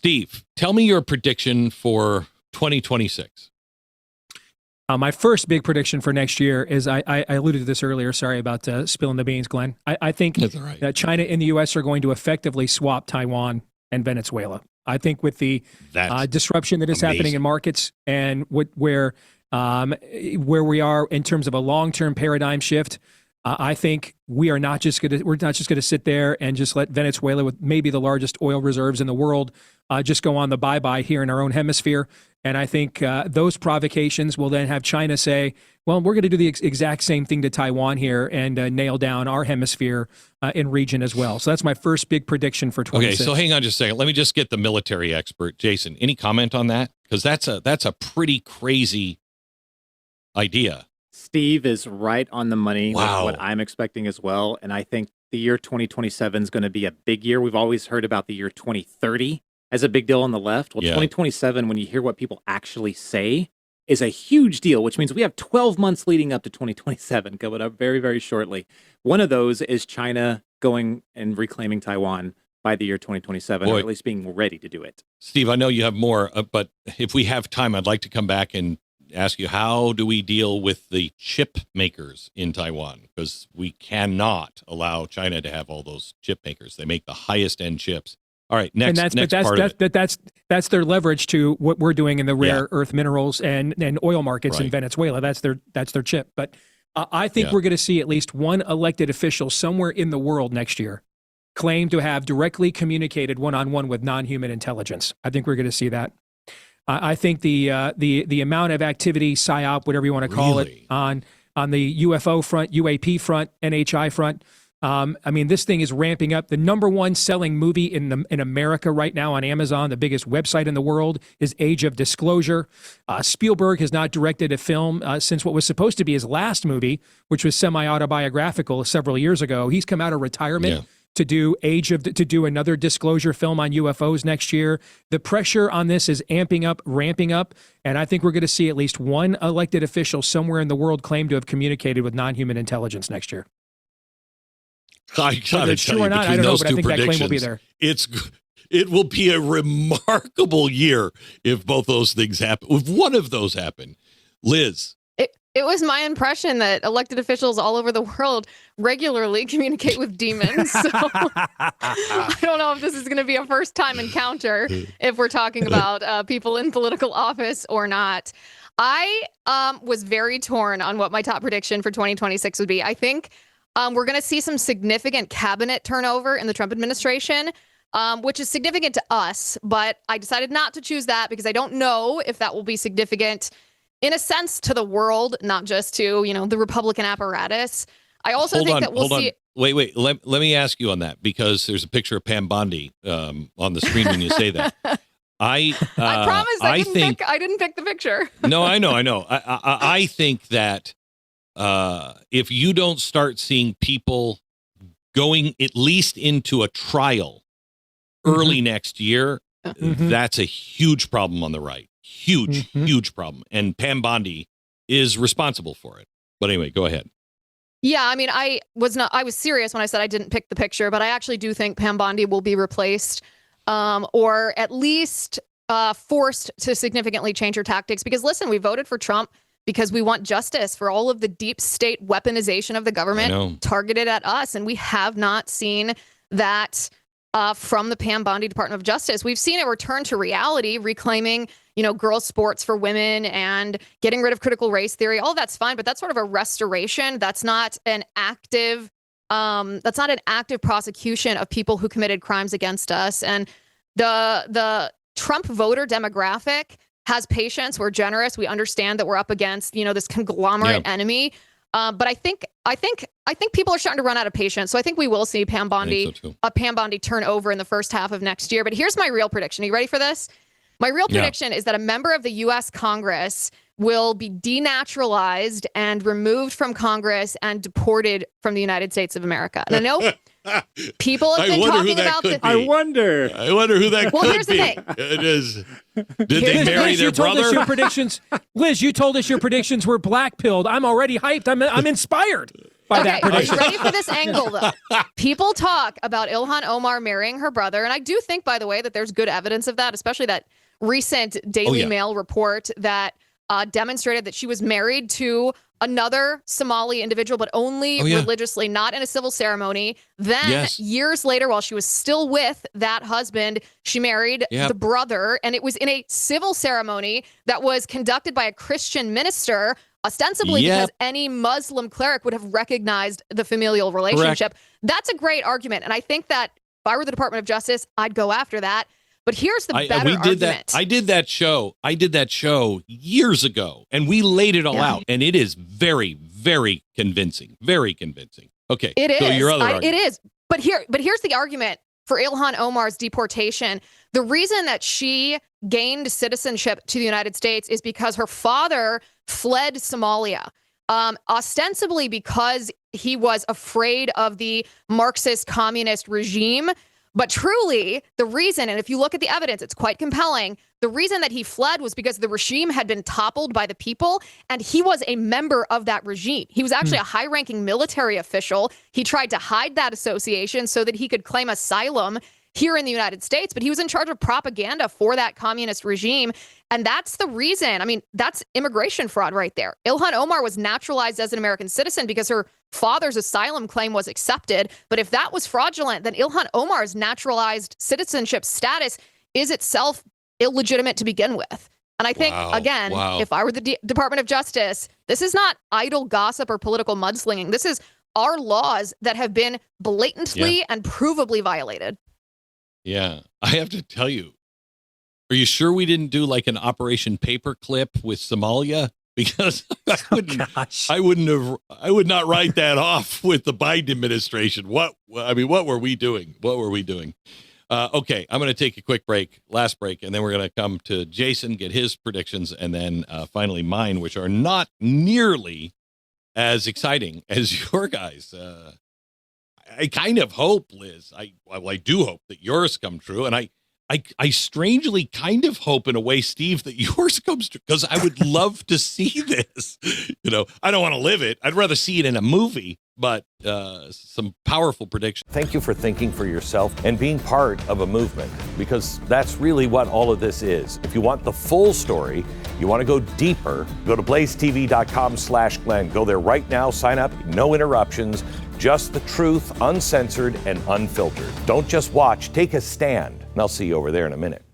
Steve, tell me your prediction for 2026. My first big prediction for next year is, I alluded to this earlier, sorry about spilling the beans, Glenn. I think that China and the U.S. are going to effectively swap Taiwan and Venezuela. I think with the disruption that is happening in markets and where we are in terms of a long-term paradigm shift, I think we're not just going to sit there and just let Venezuela, with maybe the largest oil reserves in the world, just go on the bye-bye here in our own hemisphere. And I think those provocations will then have China say, well, we're going to do the exact same thing to Taiwan here and nail down our hemisphere in region as well. So that's my first big prediction for 2026. Okay, so hang on just a second. Let me just get the military expert. Jason, any comment on that? Because that's a pretty crazy idea. Steve is right on the money with what I'm expecting as well. And I think the year 2027 is going to be a big year. We've always heard about the year 2030 as a big deal on the left. Well, 2027, when you hear what people actually say, is a huge deal, which means we have 12 months leading up to 2027 coming up very, very shortly. One of those is China going and reclaiming Taiwan by the year 2027, or at least being ready to do it. Steve, I know you have more, but if we have time, I'd like to come back and ask you, how do we deal with the chip makers in Taiwan? Because we cannot allow China to have all those chip makers. They make the highest end chips. All right, next that's their leverage to what we're doing in the rare earth minerals and oil markets in Venezuela. That's their chip. But I think we're going to see at least one elected official somewhere in the world next year claim to have directly communicated one-on-one with non-human intelligence. I think we're going to see that. I think the amount of activity, PSYOP, whatever you want to call it, on the UFO front, UAP front, NHI front. I mean, this thing is ramping up. The number one selling movie in America right now on Amazon, the biggest website in the world, is Age of Disclosure. Spielberg has not directed a film since what was supposed to be his last movie, which was semi-autobiographical several years ago. He's come out of retirement to do another disclosure film on UFOs next year. The pressure on this is amping up, ramping up, and I think we're going to see at least one elected official somewhere in the world claim to have communicated with non-human intelligence next year. I gotta tell you, between those two predictions, it will be a remarkable year if both those things happen. If one of those happen, Liz. It was my impression that elected officials all over the world regularly communicate with demons. So I don't know if this is going to be a first-time encounter if we're talking about people in political office or not. I was very torn on what my top prediction for 2026 would be. I think we're going to see some significant cabinet turnover in the Trump administration, which is significant to us. But I decided not to choose that because I don't know if that will be significant in a sense to the world, not just to, the Republican apparatus. I also think that we'll see. Wait. Let me ask you on that, because there's a picture of Pam Bondi on the screen when you say that. I promise I didn't pick the picture. No, I know. I think that if you don't start seeing people going at least into a trial early next year, that's a huge problem on the right. Huge problem. And Pam Bondi is responsible for it. But anyway, go ahead. Yeah, I mean, I was serious when I said I didn't pick the picture, but I actually do think Pam Bondi will be replaced or at least forced to significantly change her tactics. Because listen, we voted for Trump because we want justice for all of the deep state weaponization of the government targeted at us. And we have not seen that from the Pam Bondi Department of Justice. We've seen it return to reality, reclaiming, girls' sports for women and getting rid of critical race theory. All that's fine, but that's sort of a restoration. That's not an active prosecution of people who committed crimes against us. And the Trump voter demographic has patience. We're generous. We understand that we're up against, this conglomerate enemy. But I think people are starting to run out of patience. So I think we will see Pam Bondi turn over in the first half of next year. But here's my real prediction. Are you ready for this? My real prediction is that a member of the U.S. Congress will be denaturalized and removed from Congress and deported from the United States of America. And I know people have been talking about this. I wonder who that could be. Well, here's the thing. It is. Did they marry their brother? Liz, you told us your predictions were black-pilled. I'm already hyped. I'm inspired. by that Are you prediction. ready for this angle, though? People talk about Ilhan Omar marrying her brother, and I do think, by the way, that there's good evidence of that, especially that recent Daily Mail report that demonstrated that she was married to another Somali individual, but only religiously, not in a civil ceremony. Then years later, while she was still with that husband, she married the brother, and it was in a civil ceremony that was conducted by a Christian minister, ostensibly because any Muslim cleric would have recognized the familial relationship. That's a great argument, and I think that if I were the Department of Justice, I'd go after that. But here's the better argument. I did that show years ago, and we laid it all out, and it is very, very convincing. Very convincing. Okay, it is. So your other argument. It is. But here's the argument for Ilhan Omar's deportation. The reason that she gained citizenship to the United States is because her father fled Somalia, ostensibly because he was afraid of the Marxist communist regime. But truly, the reason, and if you look at the evidence, it's quite compelling, the reason that he fled was because the regime had been toppled by the people, and he was a member of that regime. He was actually a high-ranking military official. He tried to hide that association so that he could claim asylum here in the United States, but he was in charge of propaganda for that communist regime. And that's the reason. I mean, that's immigration fraud right there. Ilhan Omar was naturalized as an American citizen because her father's asylum claim was accepted. But if that was fraudulent, then Ilhan Omar's naturalized citizenship status is itself illegitimate to begin with. And I think, again, if I were the Department of Justice, this is not idle gossip or political mudslinging. This is our laws that have been blatantly and provably violated. Yeah, I have to tell you, are you sure we didn't do like an Operation Paperclip with Somalia? Because I would not write that off with the Biden administration. What were we doing? Okay, I'm going to take a quick break, last break, and then we're going to come to Jason, get his predictions, and then finally mine, which are not nearly as exciting as your guys. I kind of hope, Liz, I do hope that yours come true. And I strangely kind of hope in a way, Steve, that yours comes true, because I would love to see this. I don't want to live it. I'd rather see it in a movie, but some powerful predictions. Thank you for thinking for yourself and being part of a movement, because that's really what all of this is. If you want the full story, you want to go deeper, go to blazetv.com/Glenn. Go there right now, sign up, no interruptions. Just the truth, uncensored and unfiltered. Don't just watch, take a stand. And I'll see you over there in a minute.